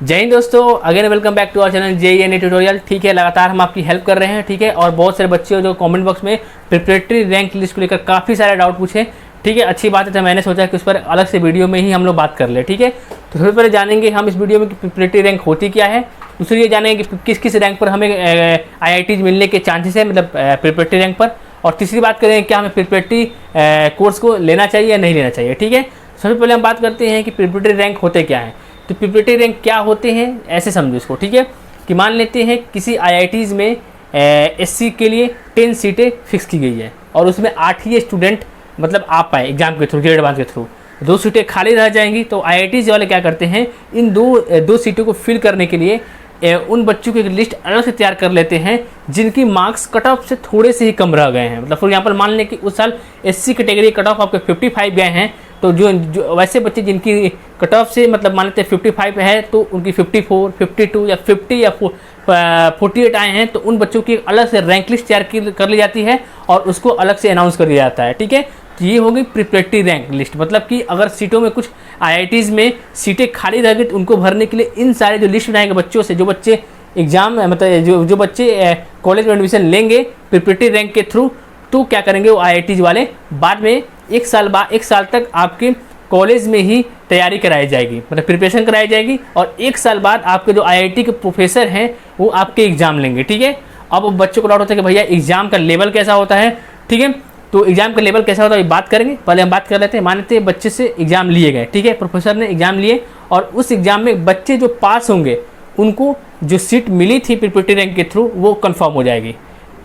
जय हिंद दोस्तों, again welcome back to our channel JEE tutorial. ठीक है, लगातार हम आपकी हेल्प कर रहे हैं। ठीक है, और बहुत सारे बच्चे जो कमेंट बॉक्स में प्रिपरेटरी रैंक लिस्ट को लेकर काफ़ी सारे डाउट पूछे। ठीक है, अच्छी बात है। तो मैंने सोचा कि उस पर अलग से वीडियो में ही हम लोग बात कर ले। ठीक है, तो सबसे पहले जानेंगे हम इस वीडियो में कि प्रिपरेटरी रैंक होती क्या है। दूसरी ये जानेंगे कि किस किस रैंक पर हमें IITs मिलने के चांसेस है, मतलब प्रिपरेटरी रैंक पर। और तीसरी बात करेंगे क्या हमें प्रिपरेटरी कोर्स को लेना चाहिए या नहीं लेना चाहिए। ठीक है, सबसे पहले हम बात करते हैं कि प्रिपरेटरी रैंक होते क्या हैं। तो प्रिपरेटरी रैंक क्या होते हैं, ऐसे समझो इसको। ठीक है, कि मान लेते हैं किसी IITs में SC के लिए 10 सीटें फिक्स की गई है और उसमें 8 ही स्टूडेंट मतलब आ पाए एग्जाम के थ्रू, जेड एडवांस के थ्रू। 2 सीटें खाली रह जाएंगी। तो IITs वाले क्या करते हैं, इन दो सीटों को फिल करने के लिए उन बच्चों की एक लिस्ट अलग से तैयार कर लेते हैं जिनकी मार्क्स कट ऑफ से थोड़े से ही कम रह गए हैं। मतलब फॉर एग्जांपल मान लें कि उस साल SC कैटेगरी कट ऑफ आपके 55 गए हैं, तो जो वैसे बच्चे जिनकी कट ऑफ से मतलब मान लेते हैं 55 है, तो उनकी 54, 52 या 50 या 48 आए हैं, तो उन बच्चों की अलग से रैंक लिस्ट तैयार कर ली जाती है और उसको अलग से अनाउंस कर दिया जाता है। ठीक है, तो ये होगी प्रिपरेटरी रैंक लिस्ट। मतलब कि अगर सीटों में कुछ IITs में सीटें खाली रह गई तो उनको भरने के लिए इन सारे जो लिस्ट बनाएंगे बच्चों से, जो बच्चे एग्जाम मतलब जो बच्चे कॉलेज में एडमिशन लेंगे प्रिपरेटरी रैंक के थ्रू, तो क्या करेंगे वो IITs वाले बाद में एक साल तक आपके कॉलेज में ही तैयारी कराई जाएगी, मतलब प्रिपरेशन कराई जाएगी। और 1 साल बाद आपके जो IIT के प्रोफेसर हैं वो आपके एग्जाम लेंगे। ठीक है, अब बच्चों को डाउट होता है कि भैया एग्जाम का लेवल कैसा होता है। ठीक है, तो एग्जाम का लेवल कैसा होता है बात करेंगे। पहले हम बात कर लेते हैं। मान लेते हैं बच्चे से एग्जाम लिए गए। ठीक है, प्रोफेसर ने एग्जाम लिए और उस एग्जाम में बच्चे जो पास होंगे उनको जो सीट मिली थी प्रिपरेटरी रैंक के थ्रू वो कंफर्म हो जाएगी।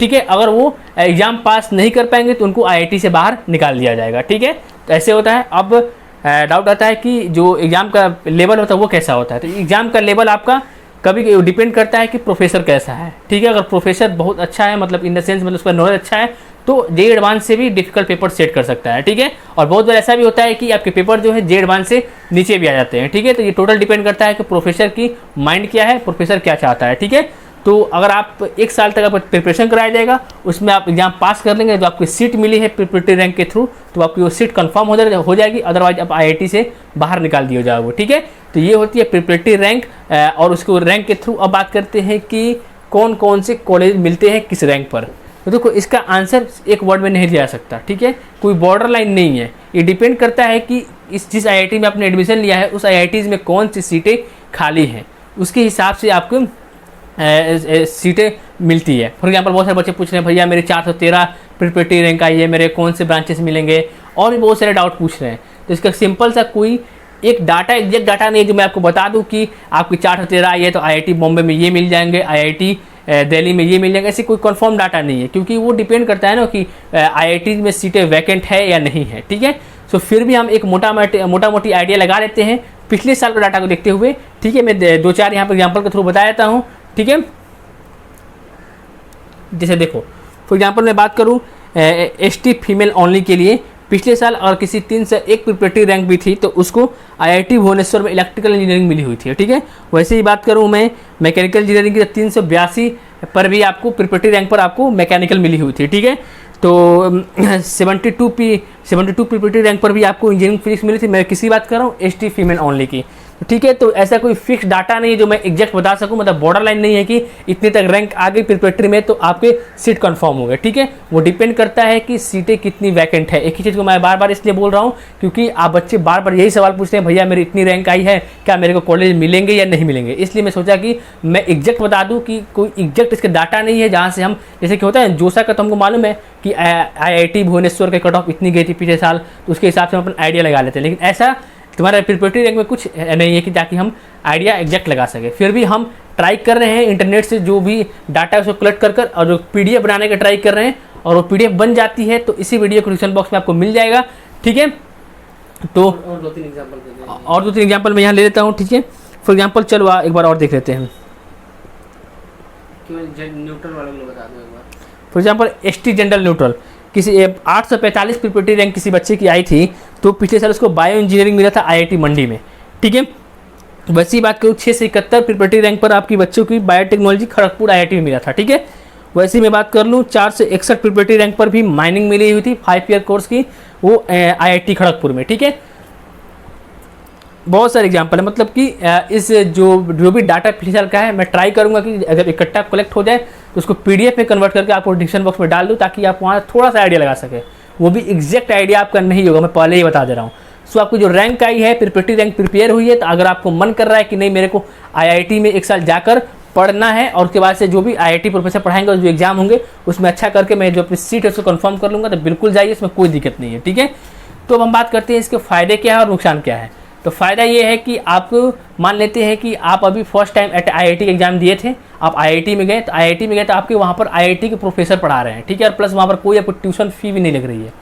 ठीक है, अगर वो एग्जाम पास नहीं कर पाएंगे तो उनको IIT से बाहर निकाल दिया जाएगा। ठीक है, तो ऐसे होता है। अब डाउट आता है कि जो एग्जाम का लेवल होता है वो कैसा होता है। तो एग्जाम का लेवल आपका कभी डिपेंड करता है कि प्रोफेसर कैसा है। ठीक है, अगर प्रोफेसर बहुत अच्छा है, मतलब इन द सेंस मतलब उसका नॉलेज अच्छा है, तो JEE एडवांस से भी डिफिकल्ट पेपर सेट कर सकता है। ठीक है, और बहुत बार ऐसा भी होता है कि आपके पेपर जो है JEE एडवांस से नीचे भी आ जाते हैं। ठीक है, तो ये टोटल डिपेंड करता है कि प्रोफेसर की माइंड क्या है, प्रोफेसर क्या चाहता है। ठीक है, तो अगर आप 1 साल तक आपका प्रिपरेशन कराया जाएगा, उसमें आप एग्जाम पास कर लेंगे, जो आपकी सीट मिली है प्रिपरेटरी रैंक के थ्रू, तो आपकी वो सीट कंफर्म हो जाएगी। अदरवाइज आप IIT से बाहर निकाल दिया जाओगे। ठीक है, तो ये होती है प्रिपरेटरी रैंक। और उसको रैंक के थ्रू अब बात करते हैं कि कौन कौन से कॉलेज मिलते हैं किस रैंक पर। तो देखो, इसका आंसर एक वर्ड में नहीं दिया जा सकता। ठीक है, कोई बॉर्डर लाइन नहीं है। ये डिपेंड करता है कि जिस IIT में आपने एडमिशन लिया है उस IITs में कौन सी सीटें खाली हैं, उसके हिसाब से आपको सीटें मिलती है। फॉर एग्जांपल बहुत सारे बच्चे पूछ रहे हैं भैया मेरे 413 प्रिपरेटरी रैंक आई है, मेरे कौन से ब्रांचेस मिलेंगे, और भी बहुत सारे डाउट पूछ रहे हैं। तो इसका सिंपल सा कोई एक डाटा एग्जैक्ट डाटा नहीं है जो मैं आपको बता दूं कि आपकी 413 आई है तो IIT बॉम्बे में ये मिल जाएंगे, IIT दिल्ली में ये मिल जाएंगे। ऐसे कोई कंफर्म डाटा नहीं है, क्योंकि वो डिपेंड करता है ना कि IIT में सीटें वैकेंट है या नहीं है। ठीक है, सो फिर भी हम एक मोटा मोटी आइडिया लगा लेते हैं पिछले साल का डाटा को देखते हुए। ठीक है, मैं 2-4 यहाँ पर एग्जाम्पल के थ्रू बता देता हूँ। ठीक है, जैसे देखो फॉर एग्जांपल मैं बात करूं ST फीमेल ओनली के लिए, पिछले साल अगर किसी 3 से 1 प्रिपरेटरी रैंक भी थी तो उसको IIT भुवनेश्वर में इलेक्ट्रिकल इंजीनियरिंग मिली हुई थी। ठीक है, वैसे ही बात करूं मैं मैकेनिकल इंजीनियरिंग की, 382 पर भी आपको प्रिपरेटरी रैंक पर आपको मैकेनिकल मिली हुई थी। ठीक है, तो 72 प्रिपरेटरी रैंक पर भी आपको इंजीनियरिंग फिजिक्स मिली थी। मैं किसी बात कर रहा हूँ ST फीमेल ओनली की। ठीक है, तो ऐसा कोई फिक्स डाटा नहीं है जो मैं एग्जैक्ट बता सकूं, मतलब बॉर्डर लाइन नहीं है कि इतने तक रैंक आ गई प्रिपरेटरी में तो आपके सीट कंफर्म हो गए। ठीक है, वो डिपेंड करता है कि सीटें कितनी वैकेंट है। एक ही चीज़ को मैं बार बार इसलिए बोल रहा हूँ क्योंकि आप बच्चे बार बार यही सवाल पूछते हैं भैया मेरी इतनी रैंक आई है, क्या मेरे को कॉलेज मिलेंगे या नहीं मिलेंगे। इसलिए मैं सोचा कि मैं एग्जैक्ट बता दूँ कि कोई एग्जैक्ट इसका डाटा नहीं है जहाँ से हम, जैसे कि होता है जोसा का, तो हमको मालूम है कि IIT भुवनेश्वर के कट ऑफ इतनी गई थी पिछले साल, तो उसके हिसाब से हम अपना आइडिया लगा लेते हैं। लेकिन ऐसा तुम्हारा प्रिपरेटरी रैंक में कुछ नहीं है कि ताकि हम आइडिया एग्जैक्ट लगा सके। फिर भी हम ट्राई कर रहे हैं इंटरनेट से जो भी डाटा है उसको कलेक्ट कर और जो PDF बनाने का ट्राई कर रहे हैं, और वो PDF बन जाती है तो इसी वीडियो के डिस्क्रिप्शन बॉक्स में आपको मिल जाएगा। ठीक है, तो और 2-3 एग्जाम्पल मैं यहाँ ले लेता हूँ। ठीक है, फॉर एग्जाम्पल चलो एक बार और देख लेते हैं। For example ST general neutral किसी 845 प्रिपरेटरी रैंक किसी बच्चे की आई थी, तो पिछले साल उसको बायो इंजीनियरिंग मिला था IIT मंडी में। ठीक है, वैसे ही बात करूँ 6 से 71 प्रिपरेटरी रैंक पर आपकी बच्चों की बायोटेक्नोलॉजी खड़गपुर IIT में मिला था। ठीक है, वैसे ही मैं बात कर लूँ 4 से 61 प्रिपरेटरी रैंक पर भी माइनिंग मिली हुई थी 5 ईयर कोर्स की, वो IIT खड़गपुर में। ठीक है, बहुत सारे एग्जाम्पल है, मतलब कि इस जो भी डाटा फिलहाल का है मैं ट्राई करूंगा कि अगर इकट्ठा कलेक्ट हो जाए तो उसको PDF में कन्वर्ट करके आपको डिस्क्रिप्शन बॉक्स में डाल दूँ, ताकि आप वहाँ थोड़ा सा आइडिया लगा सके। वो भी एग्जैक्ट आइडिया आपका नहीं होगा, मैं पहले ही बता दे रहा हूँ। सो आपको जो रैंक आई है, प्रिपरेटरी रैंक प्रिपेयर हुई है, तो अगर आपको मन कर रहा है कि नहीं मेरे को IIT में 1 साल जाकर पढ़ना है और उसके बाद से जो भी IIT प्रोफेसर पढ़ाएंगे और जो एग्जाम होंगे उसमें अच्छा करके मैं जो अपनी सीट है उसको कंफर्म कर लूँगा, तो बिल्कुल जाइए, इसमें कोई दिक्कत नहीं है। ठीक है, तो अब हम बात करते हैं इसके फ़ायदे क्या है और नुकसान क्या है। तो फ़ायदा ये है कि आप मान लेते हैं कि आप अभी फर्स्ट टाइम IIT के एग्जाम दिए थे, आप IIT में गए, तो IIT में गए तो आपके वहाँ पर IIT के प्रोफेसर पढ़ा रहे हैं। ठीक है, और प्लस वहाँ पर कोई आपको ट्यूशन फी भी नहीं लग रही है।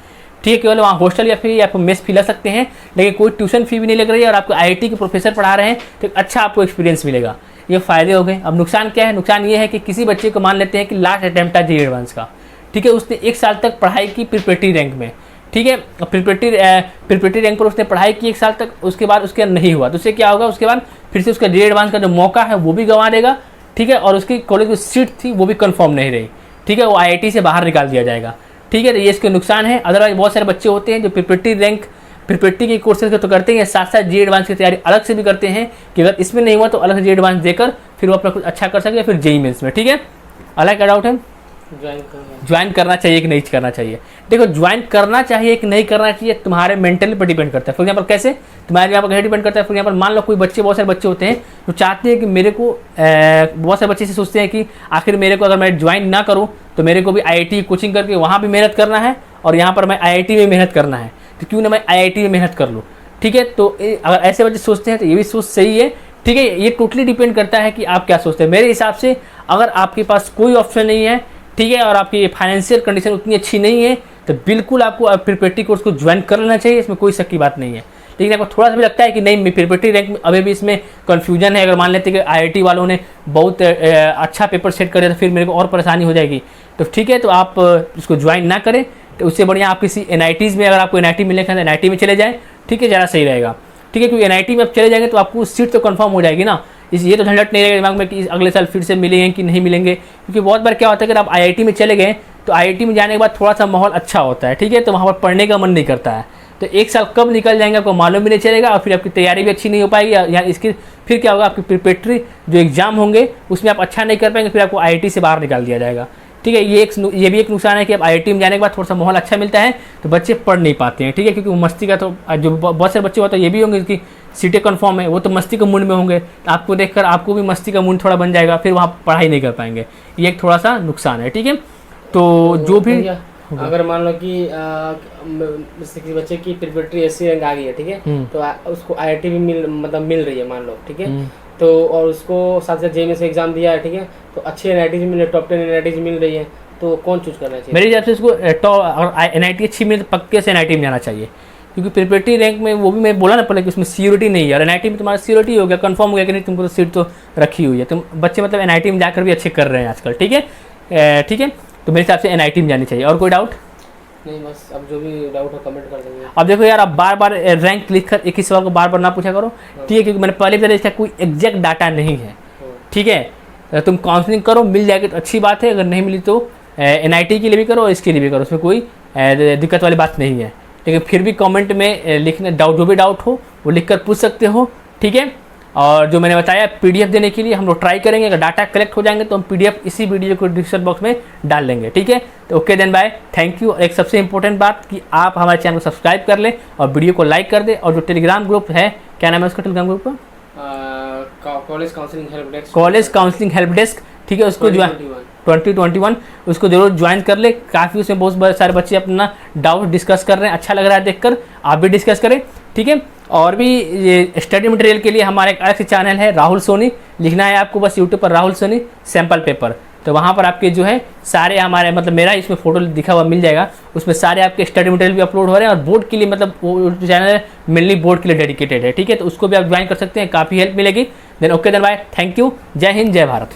ठीक है, केवल वहाँ हॉस्टल या फिर आपको मेस फी लग सकते हैं, लेकिन कोई ट्यूशन फी भी नहीं लग रही है और आपको IIT के प्रोफेसर पढ़ा रहे हैं, तो अच्छा आपको एक्सपीरियंस मिलेगा। ये फ़ायदे हो गए। अब नुकसान क्या है? नुकसान ये है कि किसी बच्चे को मान लेते हैं कि लास्ट अटैम्प्ट था JEE एडवांस का, ठीक है, उसने 1 साल तक पढ़ाई की प्रिपरेटरी रैंक में, ठीक है, प्रिपरेटरी रैंक पर उसने पढ़ाई की 1 साल तक, उसके बाद उसके नहीं हुआ, तो उससे क्या होगा, उसके बाद फिर से उसका JEE एडवांस का जो मौका है वो भी गंवा देगा। ठीक है, और उसकी कॉलेज की सीट थी वो भी कंफर्म नहीं रही। ठीक है, वो IIT से बाहर निकाल दिया जाएगा। ठीक है, तो ये इसके नुकसान है। अदरवाइज बहुत सारे बच्चे होते हैं जो प्रिपरेटरी के कोर्सेज तो करते हैं, साथ साथ JEE एडवांस की तैयारी अलग से भी करते हैं कि अगर इसमें नहीं हुआ तो अलग से JEE एडवांस देकर फिर वो अपना कुछ अच्छा कर सके, फिर JEE मेंस में। ठीक है, अलग का डाउट है, ज्वाइन करना चाहिए कि नहीं करना चाहिए। देखो, ज्वाइन करना चाहिए कि नहीं करना चाहिए तुम्हारे मेंटली पर डिपेंड करता है। फॉर एग्जाम्पल कैसे, तुम्हारे यहाँ पर कैसे डिपेंड करता है। फॉर एग्जाम्पल मान लो कोई बच्चे, बहुत सारे बच्चे होते हैं जो चाहते हैं कि मेरे को बहुत सारे बच्चे से सोचते हैं कि आखिर मेरे को अगर मैं ज्वाइन ना करूँ तो मेरे को भी IIT कोचिंग करके वहाँ भी मेहनत करना है और यहाँ पर मैं IIT में मेहनत करना है, तो क्यों ना मैं IIT में मेहनत कर लूँ। ठीक है, तो अगर ऐसे बच्चे सोचते हैं तो ये भी सोच सही है। ठीक है, ये टोटली डिपेंड करता है कि आप क्या सोचते हैं। मेरे हिसाब से अगर आपके पास कोई ऑप्शन नहीं है, ठीक है, और आपकी फाइनेंशियल कंडीशन उतनी अच्छी नहीं है, तो बिल्कुल आपको प्रिपरेटरी कोर्स को ज्वाइन कर लेना चाहिए, इसमें कोई शक की बात नहीं है। लेकिन आपको थोड़ा सा भी लगता है कि नहीं प्रिपरेटरी रैंक में अभी भी इसमें कन्फ्यूजन है, अगर मान लेते हैं कि IIT वालों ने बहुत अच्छा पेपर सेट कर दिया तो फिर मेरे को और परेशानी हो जाएगी, तो ठीक है, तो आप इसको ज्वाइन ना करें। तो उससे बढ़िया आप किसी NITs में, अगर आपको NIT मिलेगा तो NIT में चले जाएँ। ठीक है, ज़्यादा सही रहेगा। ठीक है, क्योंकि NIT में आप चले जाएंगे तो आपको सीट तो कंफर्म हो जाएगी ना, ये तो झंझट नहीं रहेगा दिमाग में कि अगले साल फिर से मिलेंगे कि नहीं मिलेंगे। क्योंकि बहुत बार क्या होता है कि आप IIT में चले गए तो IIT में जाने के बाद थोड़ा सा माहौल अच्छा होता है, ठीक है, तो वहाँ पर पढ़ने का मन नहीं करता है, तो 1 साल कब निकल जाएंगे आपको मालूम भी नहीं चलेगा और फिर आपकी तैयारी भी अच्छी नहीं हो पाएगी। या इसकी फिर क्या होगा, आपकी प्रिपरेटरी जो एग्जाम होंगे उसमें आप अच्छा नहीं कर पाएंगे, फिर आपको IIT से बाहर निकाल दिया जाएगा। ठीक है, ये भी एक नुकसान है कि अब IIT में जाने के बाद थोड़ा सा माहौल अच्छा मिलता है तो बच्चे पढ़ नहीं पाते हैं। ठीक है, क्योंकि वो मस्ती का, तो जो बहुत सारे बच्चे होते हैं ये भी होंगे कि सीटें कन्फर्म है, वो तो मस्ती के मूड में होंगे, आपको देखकर आपको भी मस्ती का मूड थोड़ा बन जाएगा, फिर वहाँ पढ़ाई नहीं कर पाएंगे। ये एक थोड़ा सा नुकसान है। ठीक है, तो जो भी अगर मान लो कि किसी बच्चे की प्रिपरेटरी SC रैंक आ गई है, ठीक है, तो उसको IIT भी मिल रही है मान लो, ठीक है, तो और उसको साथ साथ JEE से एग्जाम दिया है, ठीक है, तो अच्छे NITs मिल रहे, टॉप 10 NITs मिल रही है, तो कौन चूज करना चाहिए? मेरे हिसाब से इसको अगर NIT अच्छी मिले तो पक्के से NIT में जाना चाहिए, क्योंकि प्रिपरेटरी रैंक में वो भी मैं बोला ना पहले कि उसमें सिक्योरिटी नहीं है, और NIT में तुम्हारा सिक्योरिटी हो गया, कंफर्म हो गया कि नहीं तुमको तो सीट तो रखी हुई है, तुम बच्चे मतलब NIT में जाकर भी अच्छे कर रहे हैं आजकल। ठीक है, ठीक है, तो मेरे हिसाब से NIT में जानी चाहिए। और कोई डाउट नहीं, बस अब जो भी डाउट हो कमेंट कर देंगे। अब देखो यार, अब बार बार रैंक लिख कर एक ही सवाल को बार बार ना पूछा करो। ठीक है, क्योंकि मैंने पहले भी इसका कोई एग्जैक्ट डाटा नहीं है। ठीक है, तुम काउंसलिंग करो, मिल जाएगी तो अच्छी बात है, अगर नहीं मिली तो NIT के लिए भी करो और इसके लिए भी करो, उसमें कोई दिक्कत वाली बात नहीं है। लेकिन फिर भी कमेंट में लिखने डाउट, जो भी डाउट हो वो लिख कर पूछ सकते हो। ठीक है, और जो मैंने बताया PDF देने के लिए हम लोग ट्राई करेंगे, अगर डाटा कलेक्ट हो जाएंगे तो हम PDF इसी वीडियो को डिस्क्रिप्शन बॉक्स में डाल देंगे। ठीक है, तो okay then bye, thank you. एक सबसे इंपॉर्टेंट बात कि आप हमारे चैनल को सब्सक्राइब कर लें और वीडियो को लाइक कर दें, और जो टेलीग्राम ग्रुप है, क्या नाम है उसका टेलीग्राम ग्रुप का? College counselling help desk. College counselling help desk, ठीक है, उसको 2021 उसको जरूर ज्वाइन कर ले। काफ़ी उसमें बहुत सारे बच्चे अपना डाउट डिस्कस कर रहे हैं, अच्छा लग रहा है देखकर, आप भी डिस्कस करें। ठीक है, और भी ये स्टडी मटेरियल के लिए हमारा एक अलग से चैनल है राहुल सोनी, लिखना है आपको बस यूट्यूब पर राहुल सोनी सैम्पल पेपर, तो वहाँ पर आपके जो है सारे हमारे मतलब मेरा इसमें फोटो दिखा हुआ मिल जाएगा, उसमें सारे आपके स्टडी मटेरियल भी अपलोड हो रहे हैं, और बोर्ड के लिए मतलब वो चैनल मेनली बोर्ड के लिए डेडिकेटेड है। ठीक है, तो उसको भी आप ज्वाइन कर सकते हैं, काफ़ी हेल्प मिलेगी। Then okay then bye, thank you, जय हिंद, जय भारत।